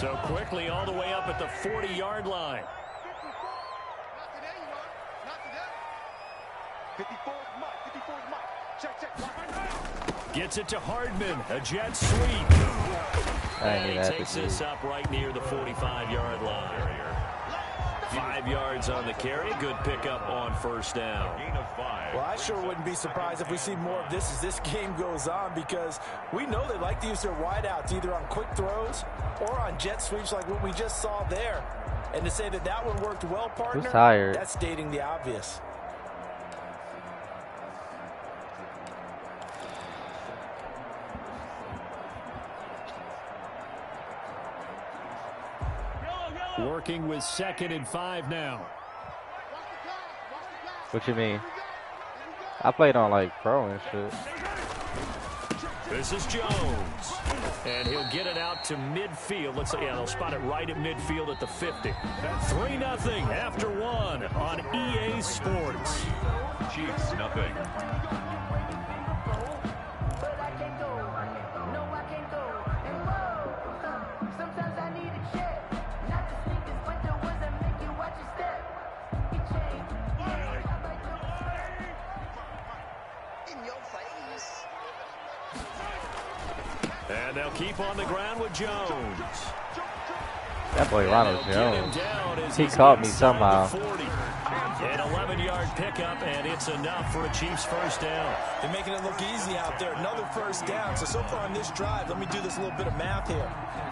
So quickly all the way up at the 40-yard line. 54's Mike. Check. Gets it to Hardman. A jet sweep. And he takes this up right near the 45-yard line. 5 yards on the carry. Good pickup on first down. Well, I sure wouldn't be surprised if we see more of this as this game goes on, because we know they like to use their wideouts either on quick throws or on jet sweeps like what we just saw there. And to say that that one worked well, partner, that's stating the obvious. Working with 2nd and 5 now. What you mean? I played on like pro and shit. This is Jones. And he'll get it out to midfield. Let's say, yeah, they'll spot it right at midfield at the 50. 3-0 after 1 on EA Sports. Chiefs, nothing. And they'll keep on the ground with Jones. That boy Ronald Jones, he caught me somehow. An 11-yard pickup, and it's enough for a Chiefs first down. They're making it look easy out there. Another first down. So far on this drive, let me do this little bit of math here.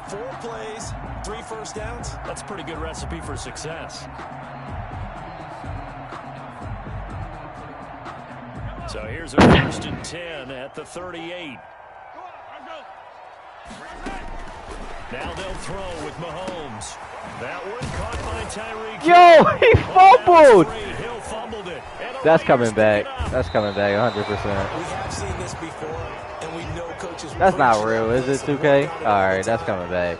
4 plays, 3 first downs. That's a pretty good recipe for success. So here's a 1st and 10 at the 38. Now they'll throw with Mahomes. That one caught by Tyreek. Yo, he fumbled. Hill fumbled it. That's coming back. That's coming back 100%. We have seen this before, and we know coaches. That's not real, is it, 2K? All right, that's coming back.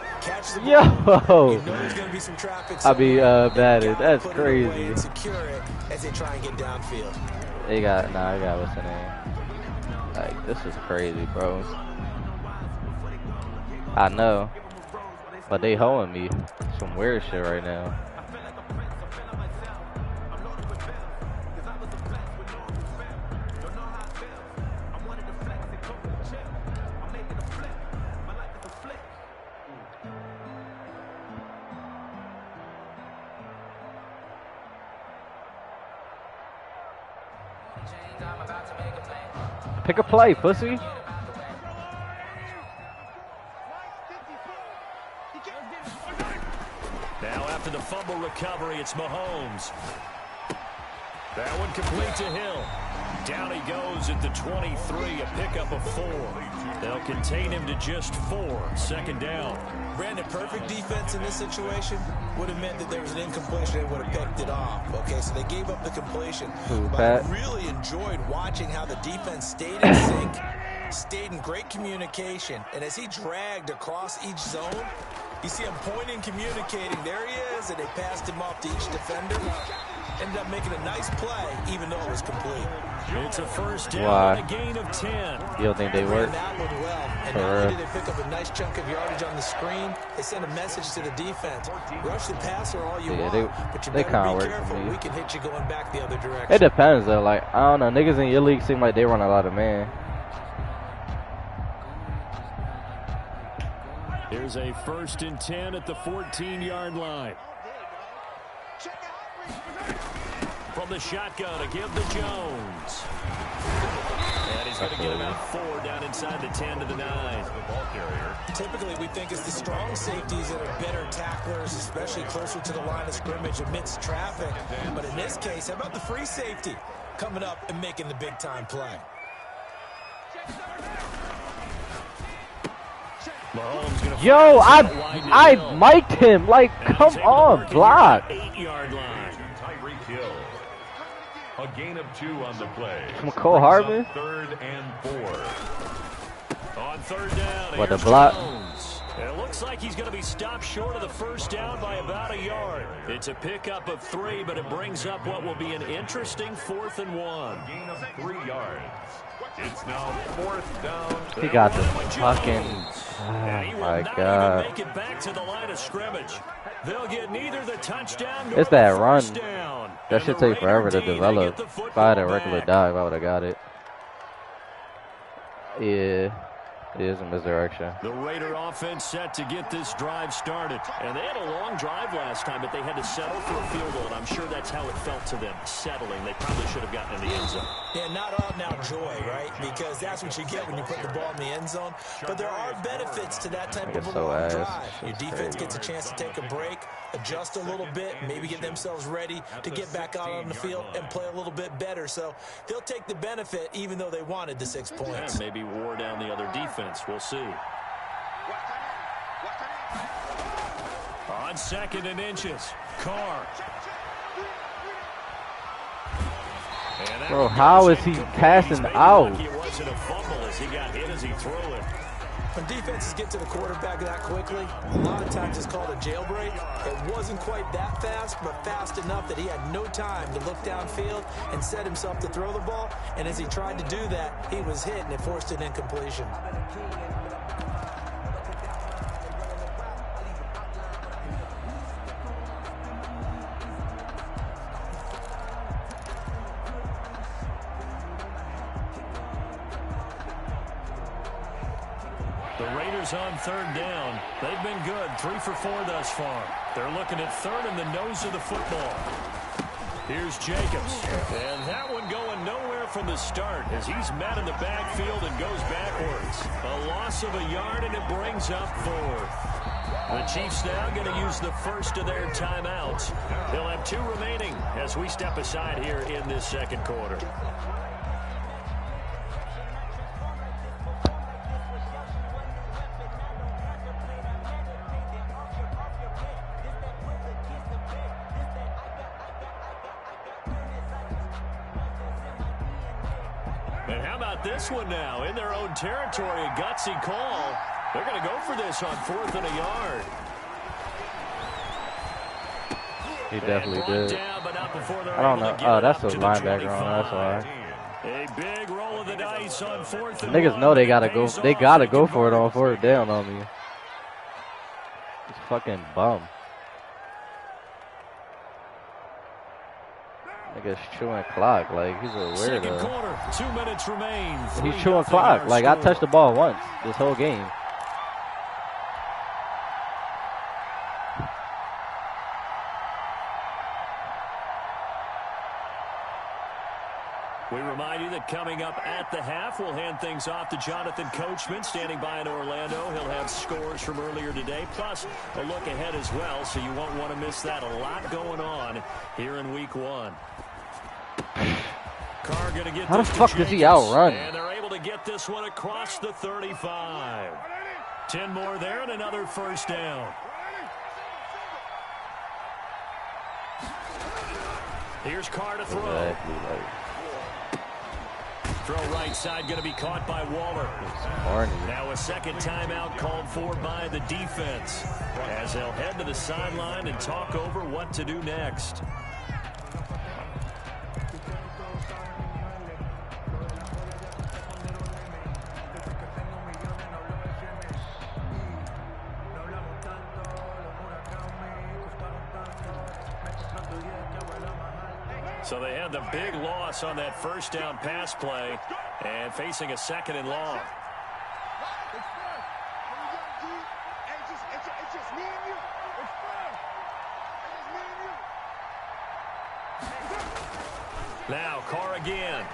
Yo, I'll be batted. That's crazy. As they try and get downfield. They got what's the name? Like, this is crazy, bro. I know, but they holding me some weird shit right now. Pick a play, pussy. Now after the fumble recovery, it's Mahomes. That one complete to Hill. Down he goes at the 23, a pickup of 4. They'll contain him to just 4. 2nd down. Brandon, perfect defense in this situation would have meant that there was an incompletion. They would have picked it off. Okay, so they gave up the completion. But I really enjoyed watching how the defense stayed in sync, stayed in great communication, and as he dragged across each zone, you see him pointing, communicating. There he is, and they passed him off to each defender. Ended up making a nice play, even though it was complete. It's a first down and a gain of 10. You don't think they work? That one well. And not only did they pick up a nice chunk of yardage on the screen, they sent a message to the defense. Rush the passer all you want, but you better be careful. We can hit you going back the other direction. It depends, though. Like, I don't know. Niggas in your league seem like they run a lot of man. Here's a 1st and 10 at the 14-yard line. From the shotgun to give to Jones. And he's going to get about 4 down inside the 10 to the 9. Typically, we think it's the strong safeties that are better tacklers, especially closer to the line of scrimmage amidst traffic. But in this case, how about the free safety coming up and making the big-time play? Yo, I mic'd him. Like, come on, block. 8-yard line. Tyreek Hill. A gain of 2 on the play. From Cole Hartman. 3rd and 4. On 3rd down. What, the block? Jones. It looks like he's going to be stopped short of the first down by about a yard. It's a pickup of 3, but it brings up what will be an interesting 4th and 1. A gain of 3 yards. It's now 4th down. He got the fucking. And he Oh will my not God. even make it back to the line of scrimmage. They'll get neither the touchdown nor It's that the run. first down. That should take forever to develop. If I had a regular dive, I would have got it. Yeah. It is a misdirection. The Raider offense set to get this drive started. And they had a long drive last time, but they had to settle for a field goal, and I'm sure that's how it felt to them, settling. They probably should have gotten in the end zone. Yeah, not all now joy, right? Because that's what you get when you put the ball in the end zone. But there are benefits to that type of a long drive. Your defense gets a chance to take a break, adjust a little bit, maybe get themselves ready to get back out on the field and play a little bit better. So they'll take the benefit even though they wanted the 6 points. And maybe wore down the other defense. We'll see. On 2nd and inches, Carr. Bro, how is he passing out? It wasn't a fumble as he got hit as he threw it. When defenses get to the quarterback that quickly, a lot of times it's called a jailbreak. It wasn't quite that fast, but fast enough that he had no time to look downfield and set himself to throw the ball. And as he tried to do that, he was hit and it forced an incompletion. The Raiders on 3rd down. They've been good, 3 for 4 thus far. They're looking at 3rd in the nose of the football. Here's Jacobs. And that one going nowhere from the start as he's met in the backfield and goes backwards. A loss of a yard, and it brings up 4th. The Chiefs now going to use the first of their timeouts. They'll have 2 remaining as we step aside here in this 2nd quarter. And how about this one now? In their own territory, a gutsy call. They're going to go for this on 4th and a yard. He definitely did. Down, but not before they're I don't know. able to get Oh, it that's up a to the linebacker on. 25. That's why. A big roll of the dice on 4th and Niggas 1. know they gotta go. They gotta They go for it convert. on 4th down on me. It's fucking bum. Niggas chewing clock like he's a 2nd weirdo. quarter, 2 minutes remain. He's chewing clock like I touched the ball once this whole game. We remind you that coming up at the half, we'll hand things off to Jonathan Coachman, standing by in Orlando. He'll have scores from earlier today, plus a look ahead as well, so you won't want to miss that. A lot going on here in Week 1. Carr going to get How the this to fuck does he Jacobs, outrun? and they're able to get this one across the 35. 10 more there and another first down. Here's Carr to throw. Exactly, like, Throw right side going to be caught by Waller. corny. Now a 2nd timeout called for by the defense as they'll head to the sideline and talk over what to do next. So they had the big loss on that first down pass play and facing a 2nd and long. Now Carr again.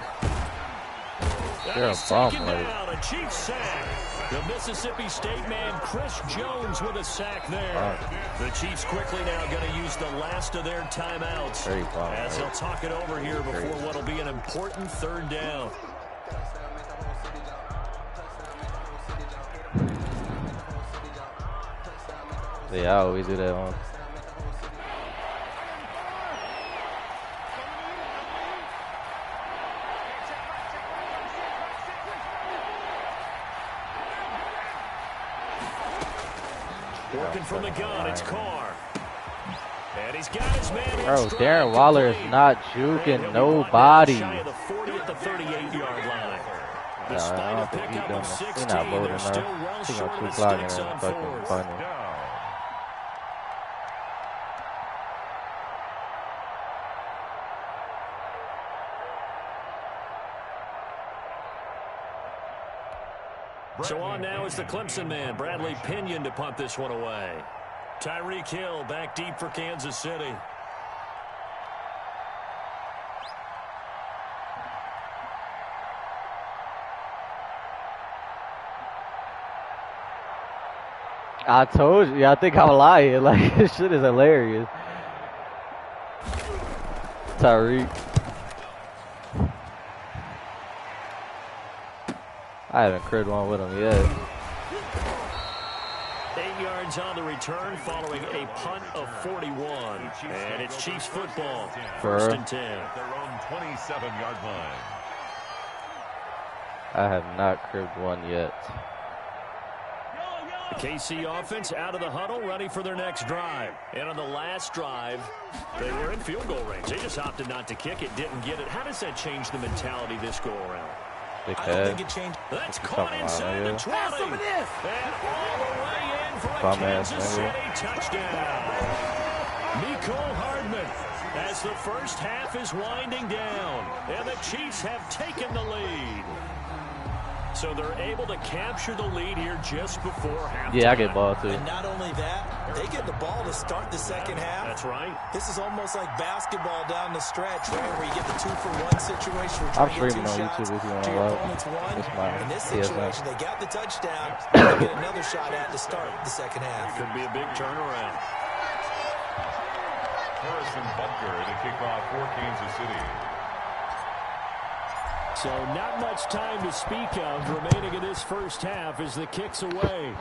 They're a He's bum, taken like. down, a Chiefs sack. The Mississippi State man Chris Jones with a sack there. The Chiefs quickly now going to use the last of their timeouts Very bum, as right? they'll talk it over here before what will be an important 3rd down. Yeah, I always do that one. Working from the gun, it's Carr. And he's got his man in Bro, stride, Darren Waller is complete. not And he'll juking be nobody. shy of the 40 at the 38-yard line. Despite a pickup of 16, they're still well short of the sticks on fourth. So on now is the Clemson man, Bradley Pinion, to punt this one away. Tyreek Hill back deep for Kansas City. I told you. I think I'm lying. Like, this shit is hilarious. Tyreek. I haven't cribbed one with him yet. 8 yards on the return following a punt of 41. And it's Chiefs football. First and 10. Their own 27-yard line. I have not cribbed one yet. The KC offense out of the huddle, ready for their next drive. And on the last drive, they were in field goal range. They just opted not to kick it, didn't get it. How does that change the mentality this go around? I don't think it changed. That's caught inside the 20. And all the way in for a Kansas City touchdown. Mecole Hardman as the first half is winding down. And the Chiefs have taken the lead. So they're able to capture the lead here just before halftime. Yeah, I get ball too. And not only that, they get the ball to start the second half. That's right. This is almost like basketball down the stretch, right, where you get the 2-for-1 situation. I'm streaming on YouTube if you want to watch. In this situation, they got the touchdown. They get another shot at to start the second half. Could be a big turnaround. Harrison Butker to kick off for Kansas City. So not much time to speak of remaining in this first half as the kick's away.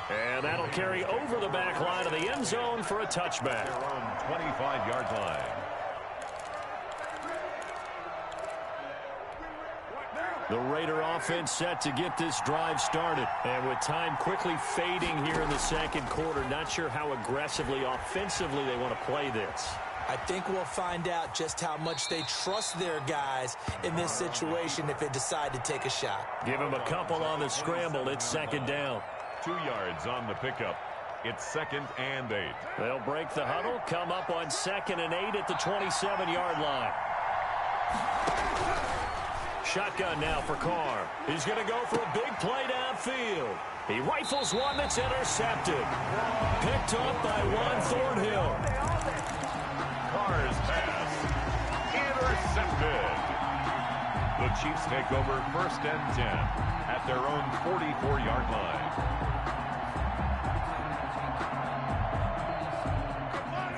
And that'll carry over the back line of the end zone for a touchback. Their own 25-yard line. The Raider offense set to get this drive started. And with time quickly fading here in the second quarter, not sure how aggressively, offensively they want to play this. I think we'll find out just how much they trust their guys in this situation if they decide to take a shot. Give them a couple on the scramble. It's second down. 2 yards on the pickup. It's 2nd and 8. They'll break the huddle, come up on 2nd and 8 at the 27-yard line. Shotgun now for Carr. He's going to go for a big play downfield. He rifles one that's intercepted. Picked up by Juan Thornhill. Carr's pass intercepted. The Chiefs take over 1st and 10 at their own 44-yard line.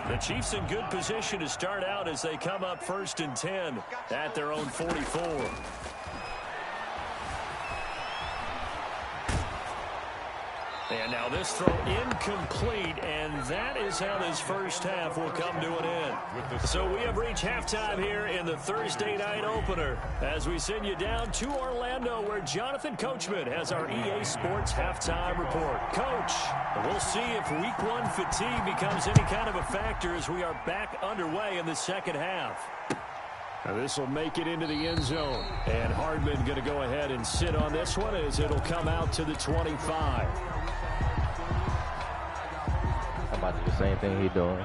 The Chiefs in good position to start out as they come up 1st and 10 at their own 44. And now this throw incomplete, and that is how this first half will come to an end. So we have reached halftime here in the Thursday night opener as we send you down to Orlando where Jonathan Coachman has our EA Sports halftime report. Coach, we'll see if week 1 fatigue becomes any kind of a factor as we are back underway in the second half. Now this will make it into the end zone, and Hardman going to go ahead and sit on this one as it'll come out to the 25. I'm about to do the same thing he's doing.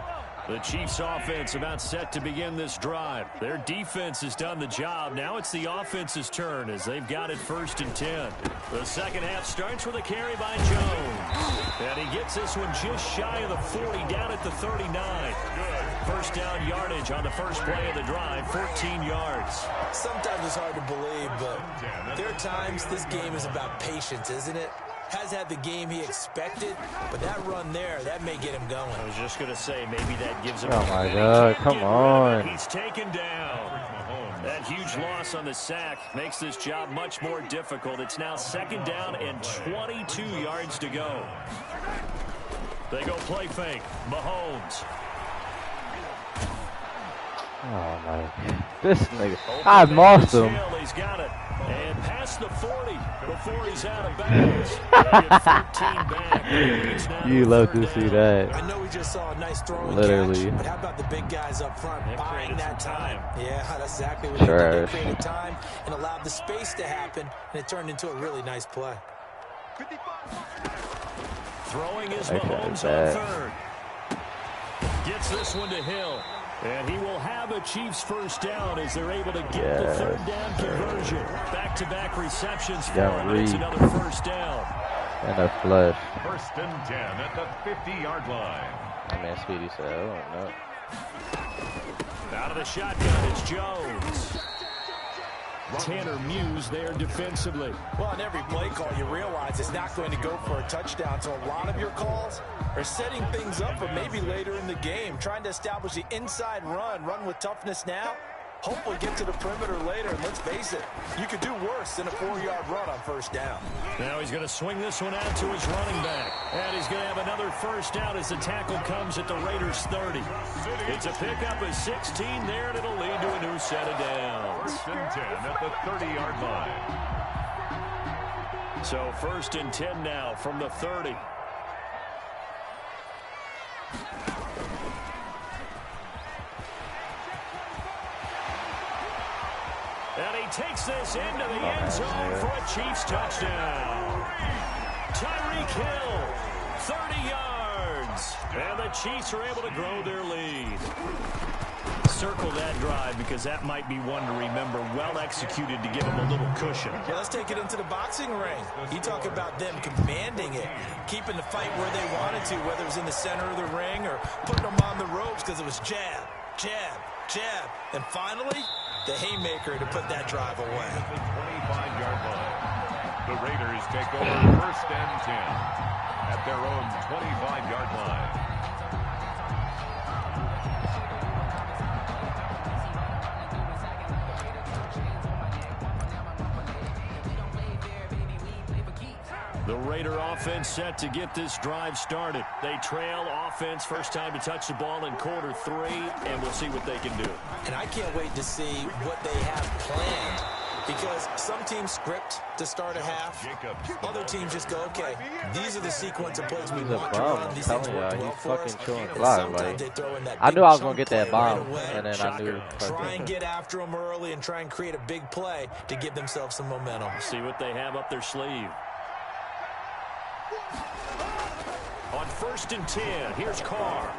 The Chiefs offense about set to begin this drive. Their defense has done the job. Now it's the offense's turn as they've got it 1st and 10. The second half starts with a carry by Jones. And he gets this one just shy of the 40 down at the 39. First down yardage on the first play of the drive, 14 yards. Sometimes it's hard to believe, but there are times this game is about patience, isn't it? Has had the game he expected, but that run there, that may get him going. I was just going to say, maybe that gives him... Oh, my God, come on. He's taken down. That huge loss on the sack makes this job much more difficult. It's now 2nd down and 22 yards to go. They go play fake. Mahomes. Oh, my. This nigga. I've lost him. He's got it. And past the 40 before he's out of bounds. They'll get 13 back. You love to see that. I know we just saw a nice throwing Literally. catch, but how about the big guys up front buying that time? Yeah, that's exactly what Trash. they created time and allowed the space to happen, and it turned into a really nice play. Throwing is Mahomes on third. Gets this one to Hill. And he will have a Chiefs first down as they're able to get the third down conversion. Back-to-back receptions for him, and it's another first down. And a flush. First and 10 at the 50-yard line. I mean, Speedy said, I don't know. Out of the shotgun, it's Jones. Tanner Muse there defensively. Well, on every play call, you realize it's not going to go for a touchdown, so a lot of your calls are setting things up for maybe later in the game, trying to establish the inside run with toughness now, hopefully get to the perimeter later, and let's face it, you could do worse than a 4-yard run on first down. Now he's going to swing this one out to his running back, and he's going to have another first down as the tackle comes at the Raiders' 30. It's a pickup of 16 there, and it'll lead to a new set of downs. First and 10 at the 30-yard line. So first and 10 now from the 30. And he takes this into the end zone for a Chiefs touchdown. Tyreek Hill, 30 yards. And the Chiefs are able to grow their lead. Circle that drive because that might be one to remember. Well executed to give them a little cushion. Yeah, let's take it into the boxing ring. You talk about them commanding it, keeping the fight where they wanted to, whether it was in the center of the ring or putting them on the ropes because it was jab, jab, jab. And finally, the haymaker to put that drive away. The 25-yard line. The Raiders take over first and 10 at their own 25-yard line. The Raider offense set to get this drive started. They trail offense, first time to touch the ball in quarter 3, and we'll see what they can do. And I can't wait to see what they have planned, because some teams script to start a half. Other teams just go, okay, these are the sequence of plays we want to run. These things work well for us. And sometimes they throw in that I big knew I was going chunk to get that play right bomb, away. and then I knew. Try and get after them early and try and create a big play to give themselves some momentum. See what they have up their sleeve. On first and 10, here's Carr.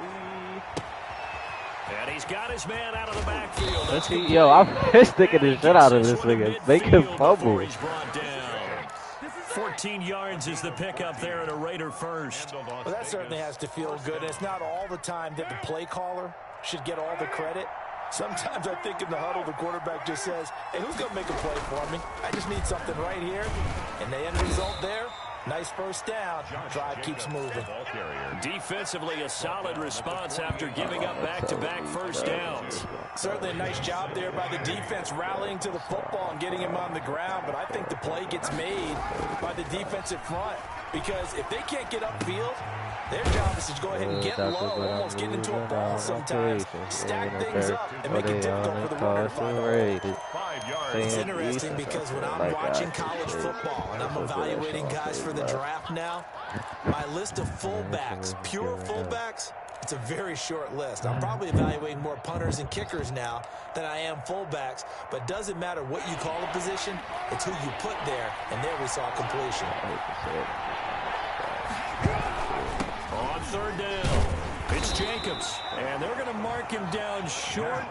And he's got his man out of the backfield. Let's see, yo, I'm sticking the shit out of this nigga. Make him fumble. 14 yards is the pickup there at a Raider first. Well, that certainly has to feel good. And it's not all the time that the play caller should get all the credit. Sometimes I think in the huddle, the quarterback just says, hey, who's going to make a play for me? I just need something right here. And the end result there, nice first down. Drive keeps moving. Defensively, a solid response after giving up back-to-back first downs. Certainly a nice job there by the defense rallying to the football and getting him on the ground. But I think the play gets made by the defensive front, because if they can't get upfield, their job is to go ahead and get low, almost get into a ball sometimes, stack things up, and make it difficult for the runner to find the hole. It's interesting because when I'm watching college football and I'm evaluating guys for the draft now, my list of fullbacks, pure fullbacks, it's a very short list. I'm probably evaluating more punters and kickers now than I am fullbacks, but it doesn't matter what you call a position, it's who you put there, and there we saw completion. On third down, it's Jacobs, and they're going to mark him down short,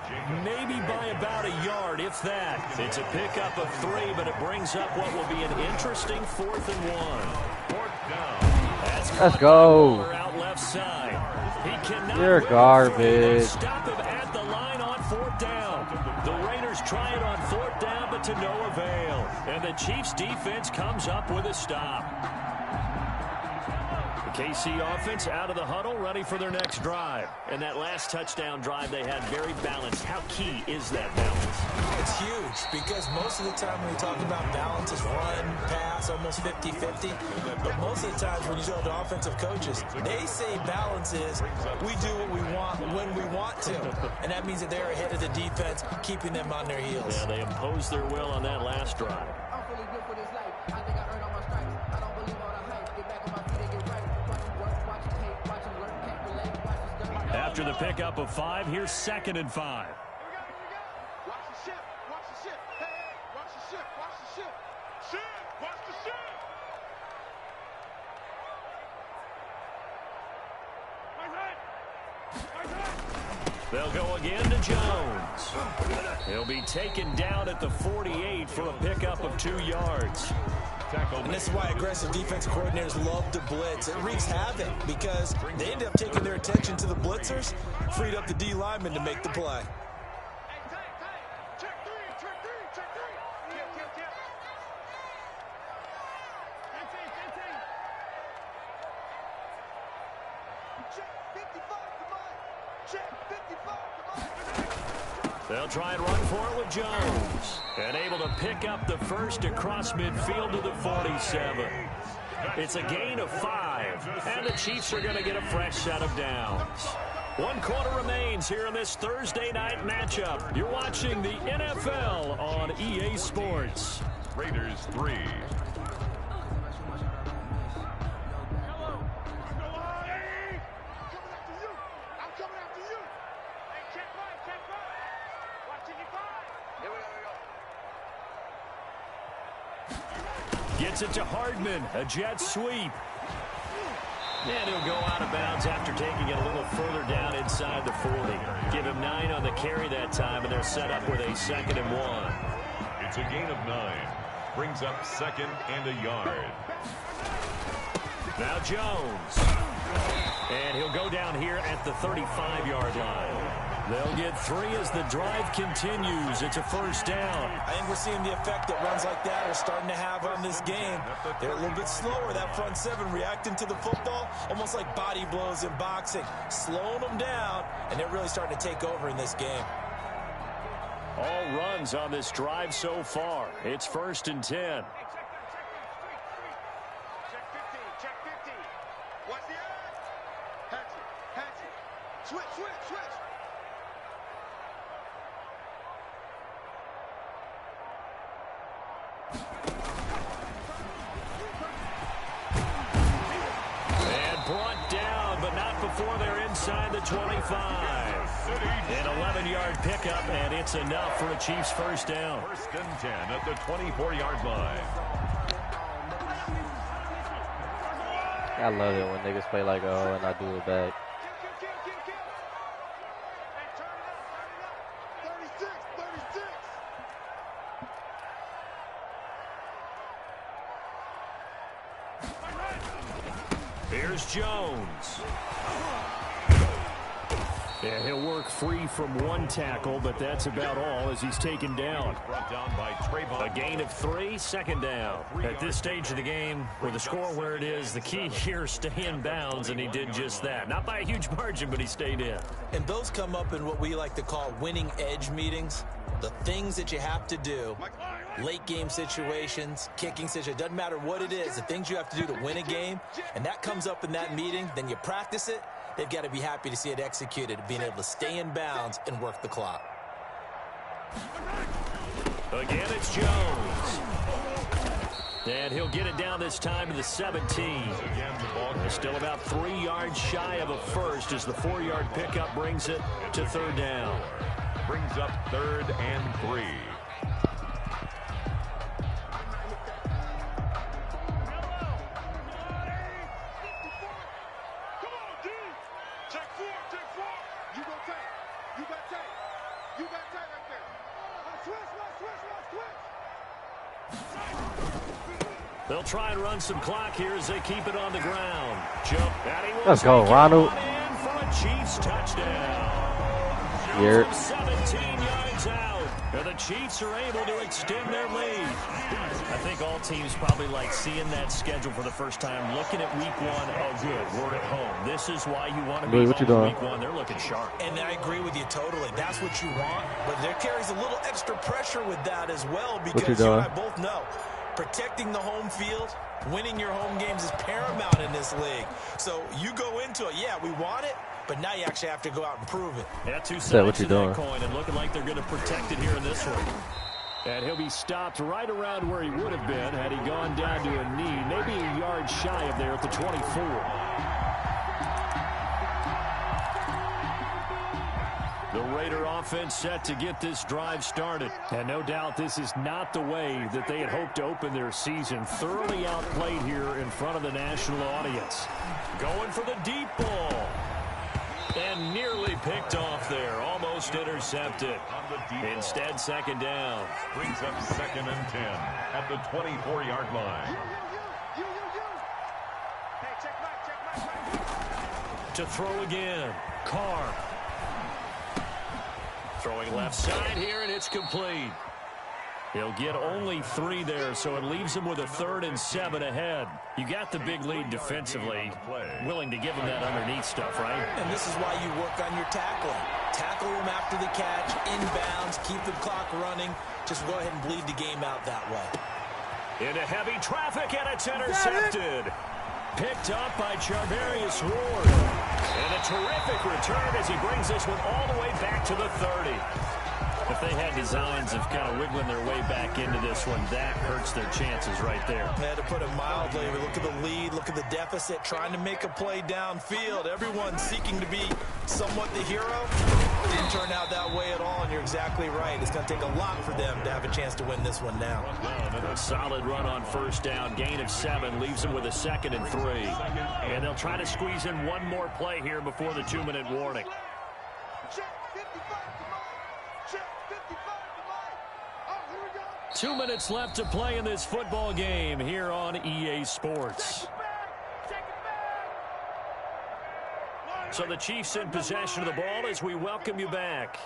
maybe by about a yard, if that. It's a pickup of 3, but it brings up what will be an interesting 4th and 1. Fourth down. Let's go. Out left side. He cannot You're garbage. stop him at the line on 4th down. The Raiders try it on 4th down, but to no avail. And the Chiefs defense comes up with a stop. The KC offense out of the huddle, ready for their next drive. And that last touchdown drive they had very balanced. How key is that balance? It's huge, because most of the time when we talk about balance, it's run, pass, almost 50-50. But most of the times when you go to offensive coaches, they say balance is we do what we want when we want to. And that means that they're ahead of the defense, keeping them on their heels. Yeah, they imposed their will on that last drive. After the pickup of 5, here's 2nd and 5. Watch the ship. Watch the ship. Hey, hey, watch the ship. Watch the ship. Ship. Watch the ship. They'll go again to Jones. He'll be taken down at the 48 for a pickup of 2 yards. And this is why aggressive defensive coordinators love to blitz. It wreaks havoc because they end up taking their attention to the blitzers, freed up the D lineman to make the play. Check three. Tip. Check 55 to mine. Check 55 to mine. They'll try and run for it with Jones. And able to pick up the first across midfield to the 47. It's a gain of 5. And the Chiefs are going to get a fresh set of downs. 1 quarter remains here in this Thursday night matchup. You're watching the NFL on EA Sports. Raiders 3. Gets it to Hardman, a jet sweep. And he'll go out of bounds after taking it a little further down inside the 40. Give him 9 on the carry that time, and they're set up with a 2nd and 1. It's a gain of 9. Brings up 2nd and a yard. Now Jones. And he'll go down here at the 35-yard line. They'll get 3 as the drive continues. It's a first down. I think we're seeing the effect that runs like that are starting to have on this game. They're a little bit slower, that front 7, reacting to the football, almost like body blows in boxing, slowing them down, and they're really starting to take over in this game. All runs on this drive so far. It's 1st and 10. Check 15. Check 15. Watch the edge. Hatchet. Switch. And brought down, but not before they're inside the 25. An 11-yard pickup, and it's enough for a Chiefs first down. 1st and 10 at the 24-yard line. I love it when niggas play like oh and I do it back. Here's Jones. Yeah, he'll work free from 1 tackle, but that's about all as he's taken down. Brought down by Trayvon. A gain of 3, 2nd down. At this stage of the game, with the score where it is, the key here is stay in bounds, and he did just that. Not by a huge margin, but he stayed in. And those come up in what we like to call winning edge meetings. The things that you have to do, late game situations, kicking situations, doesn't matter what it is, the things you have to do to win a game, and that comes up in that meeting, then you practice it. They've got to be happy to see it executed, being able to stay in bounds and work the clock. Again, it's Jones. And he'll get it down this time to the 17. They're still about 3 yards shy of a first as the 4-yard pickup brings it to 3rd down. Brings up 3rd and 3. They'll try and run some clock here as they keep it on the ground. Jump. Let's go, Ronald. In for a Chiefs touchdown. Here. 17 yards out. And the Chiefs are able to extend their lead. I think all teams probably like seeing that schedule for the first time, looking at week 1. Oh, good, we're at home. This is why you want to be home week 1. They're looking sharp. And I agree with you totally. That's what you want. But there carries a little extra pressure with that as well because you and I both know protecting the home field, winning your home games is paramount in this league. So you go into it, yeah, we want it, but now you actually have to go out and prove it. Yeah, 2 sides to that coin, and looking like they're going to protect it here in this one. And he'll be stopped right around where he would have been had he gone down to a knee, maybe a yard shy of there at the 24. The Raider offense set to get this drive started. And no doubt this is not the way that they had hoped to open their season. Thoroughly outplayed here in front of the national audience. Going for the deep ball. And nearly picked off there. Almost intercepted. Instead, second down. Brings up 2nd and 10 at the 24-yard line. To throw again. Carr. Throwing left side here, and it's complete. He'll get only 3 there, so it leaves him with a 3rd and 7 ahead. You got the big lead defensively. Willing to give him that underneath stuff, right? And this is why you work on your tackling. Tackle him after the catch, inbounds, keep the clock running. Just go ahead and bleed the game out that way. Into heavy traffic, and it's intercepted. Picked up by Charvarius Ward. And a terrific return as he brings this one all the way back to the 30. If they had designs of kind of wiggling their way back into this one, that hurts their chances right there. They had to put it mildly. Look at the lead, look at the deficit, trying to make a play downfield. Everyone seeking to be somewhat the hero. Didn't turn out that way at all, and you're exactly right. It's going to take a lot for them to have a chance to win this one now. A solid run on first down. Gain of 7 leaves them with a 2nd and 3. And they'll try to squeeze in one more play here before the 2-minute warning. Check 55 to Mike. Check 55 to Mike. Oh, here we go. 2 minutes left to play in this football game here on EA Sports. So the Chiefs in possession of the ball as we welcome you back.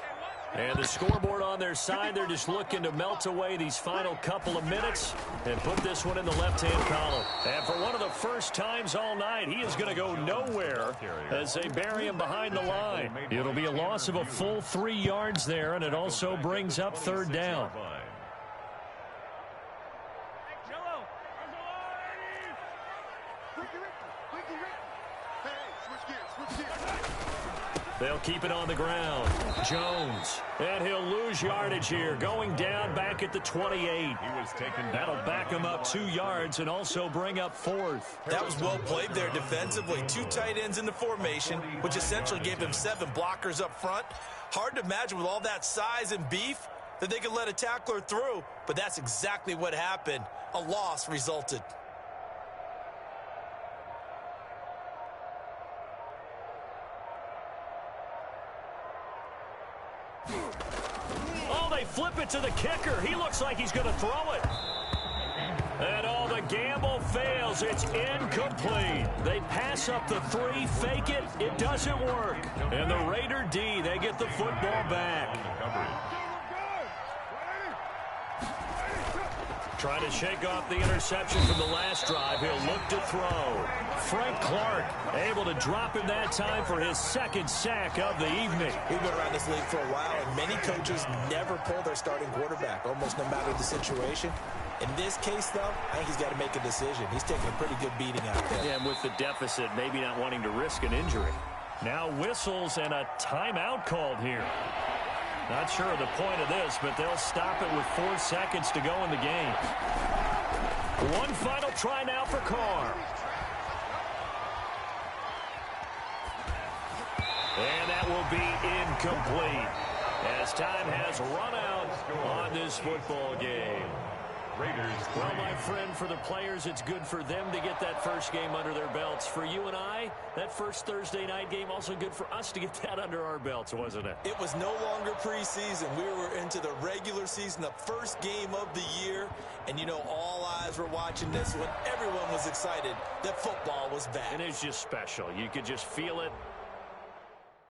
And the scoreboard on their side, they're just looking to melt away these final couple of minutes and put this one in the left-hand column. And for one of the first times all night, he is going to go nowhere as they bury him behind the line. It'll be a loss of a full 3 yards there, and it also brings up 3rd down. They'll keep it on the ground. Jones. And he'll lose yardage here. Going down back at the 28. He was taken. That'll back him up 2 yards and also bring up 4th. That was well played there defensively. 2 tight ends in the formation, which essentially gave him 7 blockers up front. Hard to imagine with all that size and beef that they could let a tackler through, but that's exactly what happened. A loss resulted. Oh, they flip it to the kicker. He looks like he's going to throw it. And all the gamble fails. It's incomplete. They pass up the 3, fake it. It doesn't work. And the Raider D, they get the football back. Trying to shake off the interception from the last drive. He'll look to throw. Frank Clark able to drop him that time for his 2nd sack of the evening. We've been around this league for a while, and many coaches never pull their starting quarterback, almost no matter the situation. In this case, though, I think he's got to make a decision. He's taking a pretty good beating out there. Yeah, and with the deficit, maybe not wanting to risk an injury. Now whistles and a timeout called here. Not sure of the point of this, but they'll stop it with 4 seconds to go in the game. One final try now for Carr. And that will be incomplete as time has run out on this football game. Raiders. Well, my friend, for the players, it's good for them to get that first game under their belts. For you and I, that first Thursday night game, also good for us to get that under our belts, wasn't it? It was no longer preseason. We were into the regular season, the first game of the year. And, you know, all eyes were watching this one. Everyone was excited that football was back. And it's just special. You could just feel it